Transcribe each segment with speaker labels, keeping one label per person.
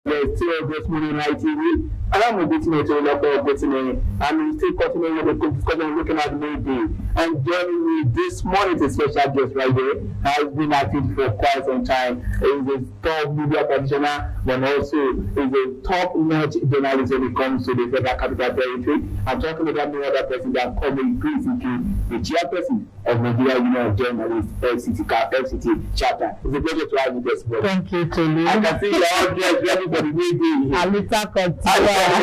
Speaker 1: There's still this morning on ITV. And I'm getting it to a lot of getting it. And we still continue with the discussion looking at the maybe. And joining me this morning, a special guest right there, has been active for quite some time. He's a top media practitioner, but also is a top-notch journalist when it comes to the Federal Capital Territory. I'm talking about no other person than Comrade Prince the chairperson of Nigeria Union of Journalists, FCT chapter. It's a pleasure to have you this morning.
Speaker 2: Thank you, Tolu.
Speaker 1: I can see you're all dressed ready for the new day.
Speaker 2: Alita Continua.
Speaker 1: I'm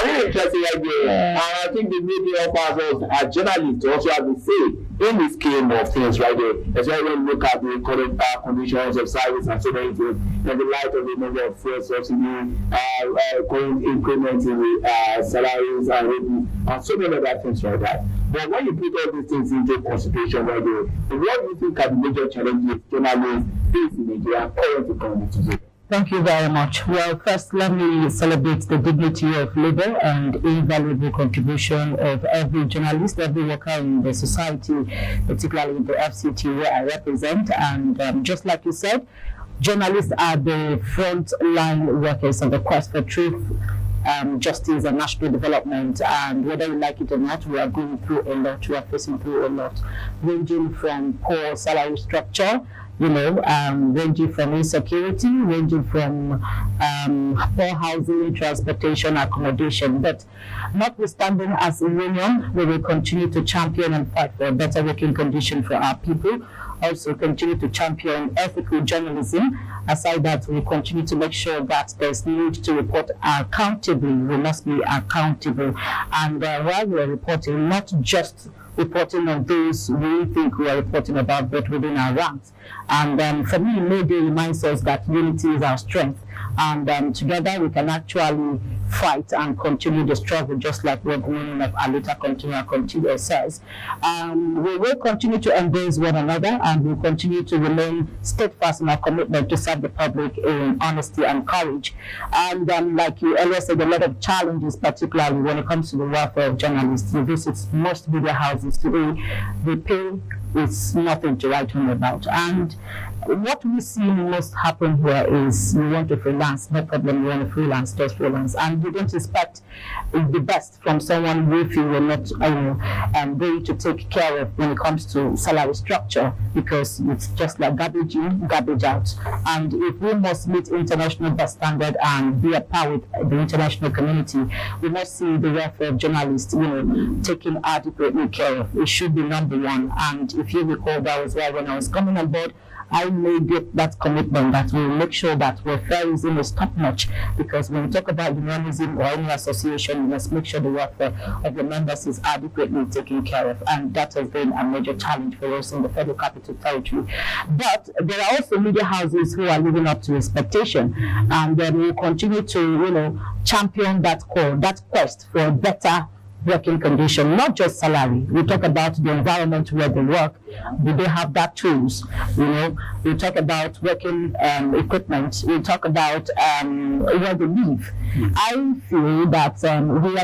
Speaker 1: really interested right there. And I think the media offers us as journalists to also have a say in this game of things right there. That's why when we look at the current conditions of service and so many things, in the light of the number of fuel subsidy, current increments in the salaries and revenue, and so many other things like that. But when you put all these things into consideration right there, what do you think are the major challenges journalists face in Nigeria and current economy today?
Speaker 2: Thank you very much. Well, first, let me celebrate the dignity of labor and invaluable contribution of every journalist, every worker in the society, particularly in the FCT where I represent. And just like you said, journalists are the front line workers of the quest for truth, justice and national development, and whether you like it or not, we are going through a lot, we are facing through a lot, ranging from poor salary structure, ranging from insecurity, ranging from poor housing, transportation, accommodation. But notwithstanding, as a union, we will continue to champion and fight for a better working condition for our people. Also continue to champion ethical journalism. Aside that, we continue to make sure that there's need to report accountably. We must be accountable. And while we're reporting, not just reporting on those we think we are reporting about, but within our ranks. And for me, May Day reminds us that unity is our strength. And together we can actually fight and continue the struggle, just like what the women of Alita Continua says. We will continue to embrace one another, and we'll continue to remain steadfast in our commitment to serve the public in honesty and courage. And like you earlier said, a lot of challenges, particularly when it comes to the welfare of journalists. You visit most media houses today, the pay is nothing to write home about. And what we see most happen here is you want to freelance, no problem, you want to freelance, just freelance. And you don't expect the best from someone who feel you're not going to take care of when it comes to salary structure, because it's just like garbage in, garbage out. And if we must meet international best standard and be a par with the international community, we must see the welfare of journalists, taken adequately care of. It should be number one. And if you recall, that was why when I was coming on board, I made that commitment that we'll make sure that welfareism is top-notch, because when we talk about unionism or any association, we must make sure the welfare of the members is adequately taken care of, and that has been a major challenge for us in the Federal Capital Territory. But there are also media houses who are living up to expectation, and then we'll continue to, champion that call, that quest for a better working condition, not just salary. We talk about the environment where they work. Do they have that tools? We talk about working equipment. We talk about where they live. I feel that we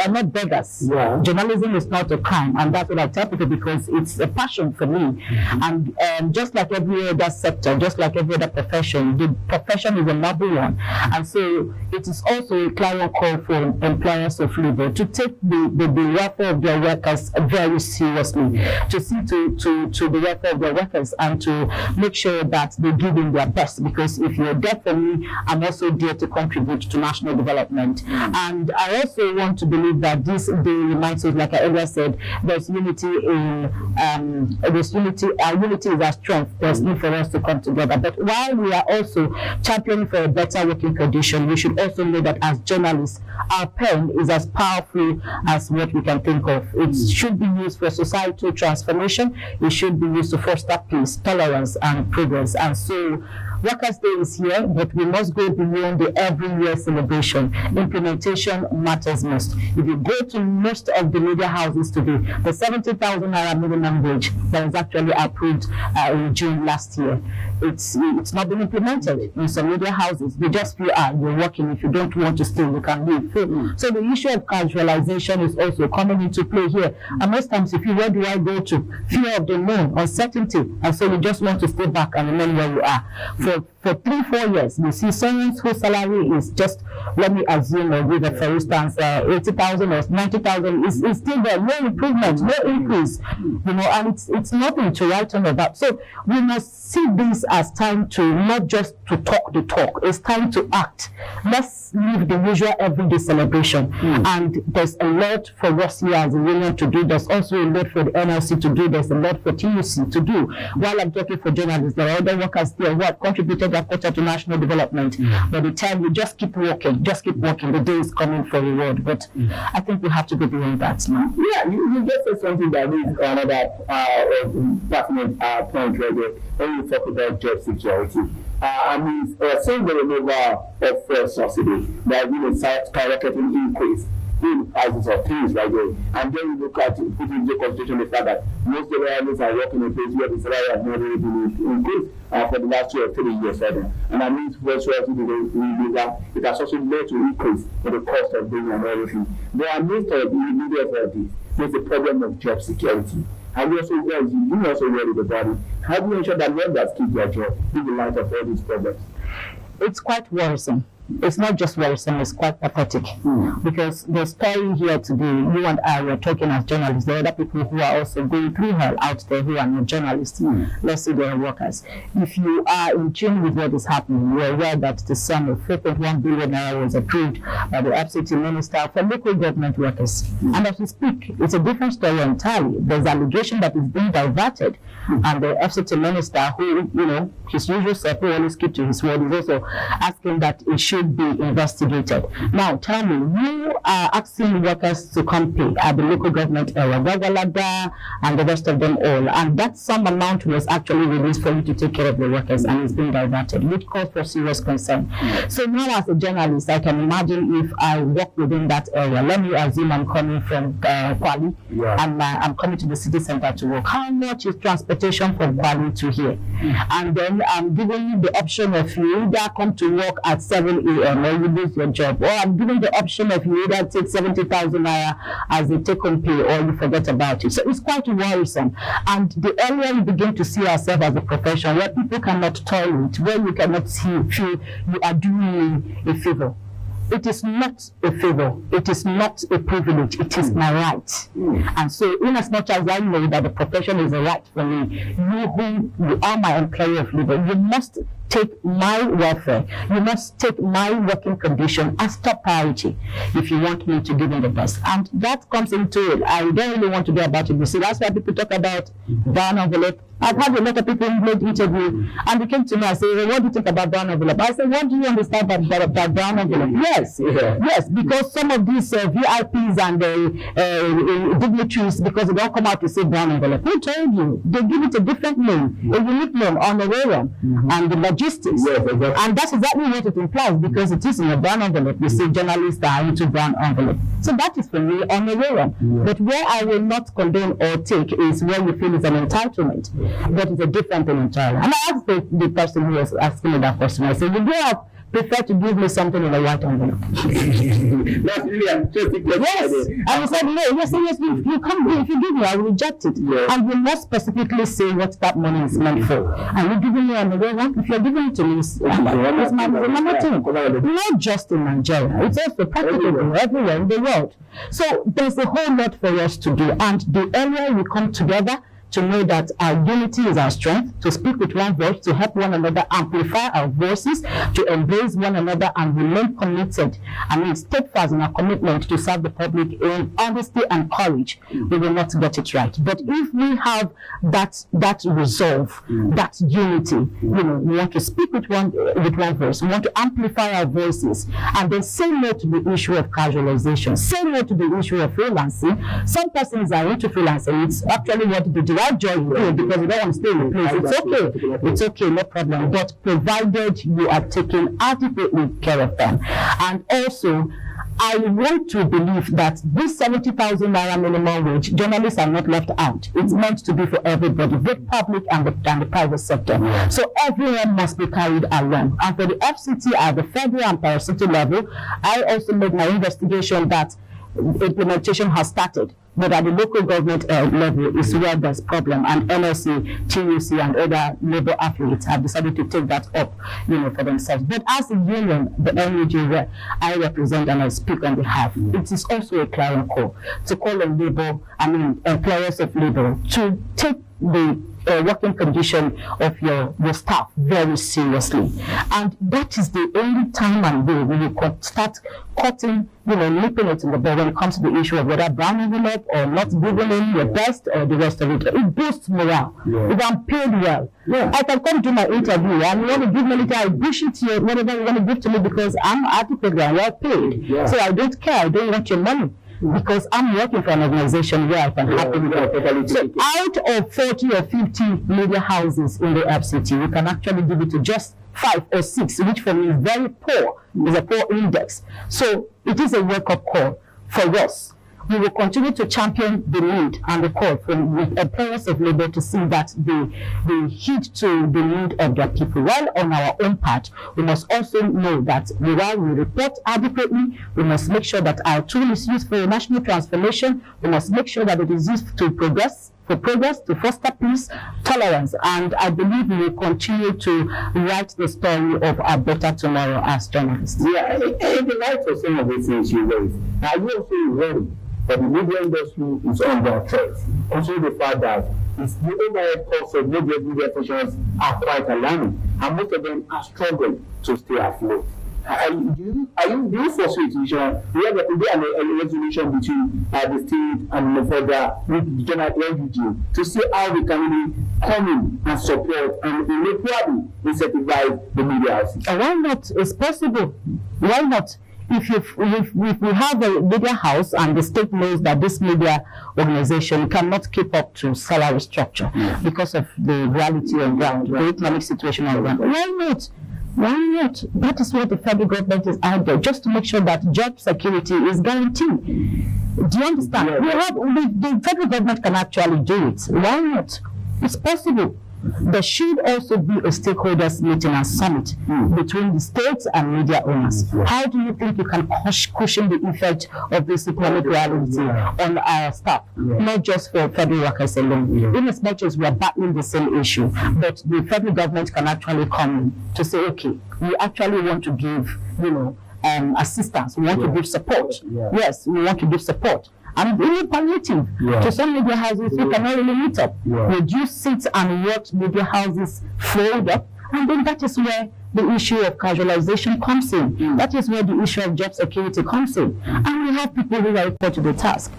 Speaker 2: are not beggars. Yeah. Journalism is not a crime, and that's what I tell people, because it's a passion for me. And just like every other sector, just like every other profession, the profession is a noble one. And so it is also a clarion call for employers of labor to take the welfare of their workers very seriously, to see to the welfare of their workers, and to make sure that they give in their best. Because if you're there for me, I'm also there to contribute to national development. And I also want to believe that this day reminds us, like I earlier said, there's unity in our unity is our strength. There's need for us to come together. But while we are also championing for a better working condition, we should also know that as journalists, our pen is as powerful as what we can think of. It should be used for societal transformation. It should be used to foster peace, tolerance, and progress. And so Workers' Day is here, but we must go beyond the every year celebration. Implementation matters most. If you go to most of the media houses today, the 70,000 naira minimum wage that was actually approved in June last year, it's not been implemented in some media houses. They just feel, you're working. If you don't want to stay, you can leave. So the issue of casualization is also coming into play here. And most times, if you, where do I go to? Fear of the unknown, uncertainty. And so you just want to stay back and remain where you are. For for 3-4 years, you see someone whose salary is just, let me assume or give it for instance, 80,000 or 90,000 is still there, no improvement, no increase, and it's nothing to write on about. So we must see this as time to not just to talk the talk, it's time to act. Let's leave the usual everyday celebration. And there's a lot for us here as a union to do. There's also a lot for the NLC to do. There's a lot for TUC to do. While I'm talking for journalists, there are other workers there who have contributed their quota to national development. But the time you just keep working, the day is coming for reward. But I think we have to go beyond that now.
Speaker 1: Yeah, you just said something that is another pertinent point right there when you talk about job security. Saying the removal of subsidy, there has been a skyrocketing increase in prices of things right there. And then you look at putting into consideration the fact that most journalists are working in a place where the salary has not really been increased for the last 2 or 3 years. And that means it has also led to increase in the cost of living and everything. There are many of this. There's the problem of job security. And you also worry about it. How do you ensure that workers keep their job in the light of all these problems?
Speaker 2: It's quite worrisome. It's not just worrisome, it's quite pathetic. Because the story here today, you and I were talking as journalists, there are other people who are also going through hell out there who are not journalists. Let's say they are workers. If you are in tune with what is happening, you are aware that the sum of 4.1 billion naira was approved by the FCT minister for local government workers. And as we speak, it's a different story entirely. There's allegation that is being diverted, and the FCT minister, who, his usual self, who always keep to his word, is also asking that it should be investigated. Now, tell me, you are asking workers to come pay at the local government area, Gagalada, and the rest of them all, and that some amount was actually released for you to take care of the workers, and it's been diverted, which caused for serious concern. So now, as a journalist, I can imagine if I work within that area. Let me assume I'm coming from Kwali, and I'm coming to the city center to work. How much is transportation from Kwali to here? And then I'm giving you the option of you either come to work at 7 a.m. or you lose your job, or I'm giving the option of you either take 70,000 naira as a take-home pay or you forget about it. So it's quite worrisome. And the earlier you begin to see yourself as a profession where people cannot tolerate, where you cannot feel you are doing a favor. It is not a favor. It is not a privilege. It is my right. And so, in as much as I know that the profession is a right for me, you are my employer of labor. You must take my welfare. You must take my working condition as top priority if you want me to give in the best. And that comes into it. I don't really want to be about it. You see, that's why people talk about brown envelope. I've had a lot of people who made interview and they came to me and say, well, what do you think about brown envelope? I said, what do you understand about brown envelope? Yes, because some of these VIPs and dignitaries, because they don't come out to say brown envelope. Who told you? They give it a different name, a unique name, honorarium, and the logistics. And that's exactly what it implies, because it is in a brown envelope. You see journalists are into brown envelope. So that is for me honorarium. But where I will not condone or take is where you feel is an entitlement. That is a different thing entirely. And I asked the person who was asking me that question, I said, would you have preferred to give me something in a white envelope?
Speaker 1: That's really interesting.
Speaker 2: Yes. And he said, no, yes, you can't if you give me, I will reject it. And you must specifically say what that money is meant for. And you're giving me another one. If you're giving it to me, it's my number thing. Not just in Nigeria, it's also practically everywhere in the world. So there's a whole lot for us to do. And the earlier we come together, to know that our unity is our strength, to speak with one voice, to help one another amplify our voices, to embrace one another and remain committed, steadfast in our commitment to serve the public in honesty and courage, we will not get it right. But if we have that resolve, that unity, we want to speak with one voice, we want to amplify our voices, and then say no to the issue of casualization, say no to the issue of freelancing. Some persons are into freelancing. It's actually what the right joy you do, because you don't want to stay in a place. It's okay, no problem. But provided you are taking adequately care of them. And also, I want to believe that this 70,000 naira minimum wage, journalists are not left out. It's meant to be for everybody, both public and the private sector. So everyone must be carried along. And for the FCT at the federal and paracity level, I also made my investigation that implementation has started but at the local government level is where there's problem, and NLC, TUC, and other labor affiliates have decided to take that up, for themselves. But as a union, the NUJ, where I represent and I speak on behalf, it is also a clarion call to call on employers of labor to take the working condition of your staff very seriously, and that is the only time and way we will start cutting, nipping it in the bud when it comes to the issue of whether brown envelope or not giving in your best or the rest of it. It boosts morale. If I'm paid well, I can come to my interview and you want to give me anything, I push it to you, whatever you want to give to me, because I'm at the program, well paid. So I don't care, I don't want your money, because I'm working for an organization where I can happily work. So out of 40 or 50 media houses in the FCT, we can actually give it to just 5 or 6, which for me is very poor. It's a poor index. So it is a wake-up call for us. We will continue to champion the need and the call from employers of labor to see that they heed to the need of their people. While on our own part, we must also know that while we report adequately, we must make sure that our tool is used for national transformation. We must make sure that it is used to progress, to foster peace, tolerance, and I believe we will continue to write the story of our better tomorrow as journalists.
Speaker 1: Yeah, in the light of some of the things you raised, are you also worried that the media industry is under threat? Also the fact that the overall cost of media stations are quite alarming, and most of them are struggling to stay afloat. Do you foresee a situation where there could be a resolution between the state and the federal with the general NUJ to see how we can really come in and support and probably incentivize the media houses?
Speaker 2: Why not? It's possible. Why not? If we have a media house and the state knows that this media organization cannot keep up to salary structure because of the reality on ground, the economic situation on ground, why not? Why not? That is what the federal government is out there, just to make sure that job security is guaranteed. Do you understand? The federal government can actually do it. Why not? It's possible. There should also be a stakeholders meeting and summit between the states and media owners. How do you think you can cushion the effect of this economic reality on our staff, not just for federal workers alone? In as much as we are battling the same issue, but the federal government can actually come in to say, okay, we actually want to give, assistance. We want to give support. Yes, we want to give support. And really palliative to some media houses who cannot really meet up. Reduce seats and watch media houses fold up, and then that is where the issue of casualization comes in. That is where the issue of job security comes in. And we have people who are equal to the task.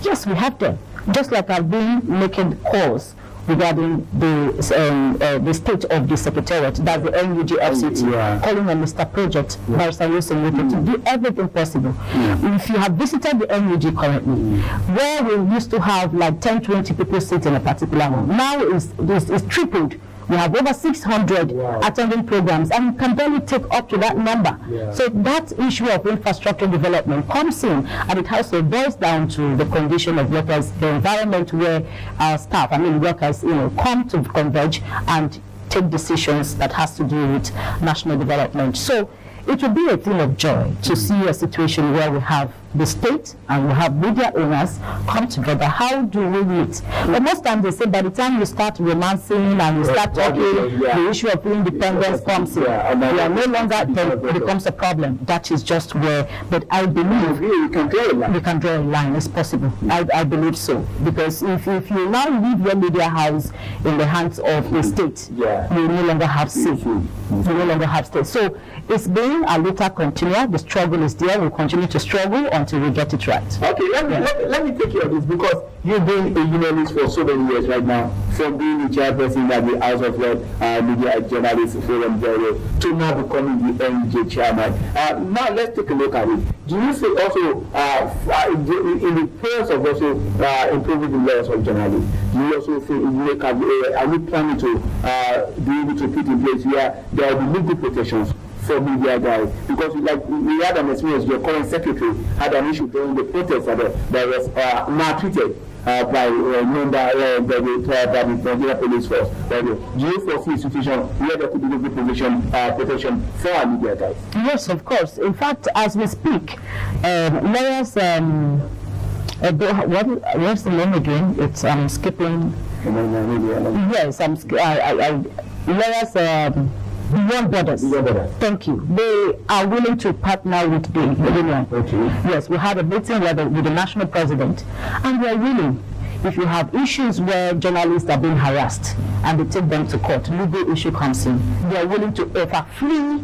Speaker 2: Yes, we have them. Just like I've been making calls regarding the state of the secretariat, that's the NUJ FCT, calling on Mr. Project, Barrister Wilson, to do everything possible. If you have visited the NUJ currently, where we used to have like 10-20 people sitting in a particular room, now it's tripled. We have over 600 attending programs, and we can barely take up to that number. So that issue of infrastructure development comes in, and it also boils down to the condition of workers, the environment where our staff, workers, come to converge and take decisions that has to do with national development. So it will be a thing of joy to see a situation where we have the state and we have media owners come together. How do we meet? But most times they say by the time you start romancing and you start talking, the issue of independence comes in. We are no longer, it becomes a problem. That is just where, but I believe we can draw a line. It's possible. I believe so. Because if you now leave your media house in the hands of the state, you no longer have say. You no longer have state. So it's been a little continual. The struggle is there. We'll continue to struggle until we get it right.
Speaker 1: Okay, let me take care of this, because you've been a unionist for so many years right now, from being the chairperson at the House of Lords Media Journalists Forum Bureau to now becoming the NUJ chairman. Now let's take a look at it. Do you see also in the process of also improving the laws of journalists, do you also think are you planning to be able to put in place where there will be legal protections for media guys? Because we had an experience, your current secretary had an issue during the protest that was maltreated by the Nigeria police force. Do you foresee a situation where there could be legal protection for our media guys?
Speaker 2: Yes, of course. In fact, as we speak, lawyers What's the name again? It's skipping. Yes, lawyers beyond borders. Thank you. They are willing to partner with the union. Okay. Yes, we had a meeting with the national president, and we are willing. If you have issues where journalists are being harassed and they take them to court, legal issue comes in, they are willing to offer free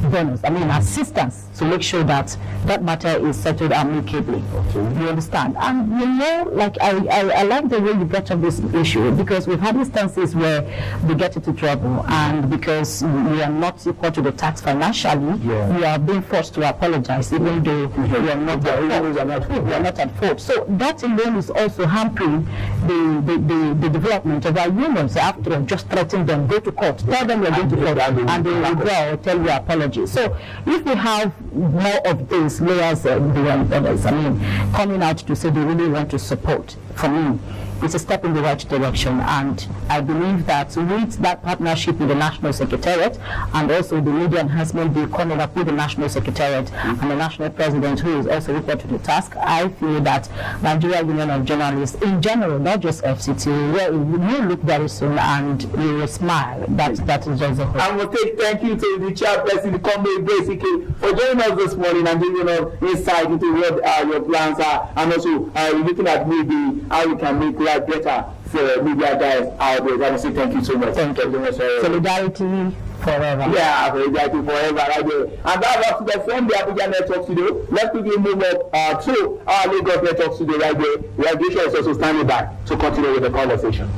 Speaker 2: assistance to make sure that that matter is settled amicably. Okay. You understand? And you know, like I like the way you brought up this issue, because we've had instances where they get into trouble, and because we are not equal to the tax financially, we are being forced to apologize, even though we are not at fault. So that alone is also hampering the development of our unions. After all, just threaten them, go to court, tell them you're going to court, and they will withdraw or tell you apology. So if we have more of these layers beyond others, coming out to say they really want to support, for me, it's a step in the right direction, and I believe that with that partnership with the National Secretariat and also the media enhancement bill coming up with the National Secretariat and the National President, who is also equal to the task, I feel that Nigeria Union of Journalists in general, not just FCT, will look very soon and we will smile. That is just the hope.
Speaker 1: I will take thank you to the chairperson, the company, basically, for joining us this morning and giving us insight into what your plans are, and also looking at maybe how we can make life better for media guys out there. I want to say thank you so much.
Speaker 2: Thank you.
Speaker 1: Solidarity forever. Yeah, solidarity forever, right there. And that was the from the Abuja Network Studio. Let's quickly move up to our Lagos Network Studio right there, where Joshua is also standing by to continue with the conversation.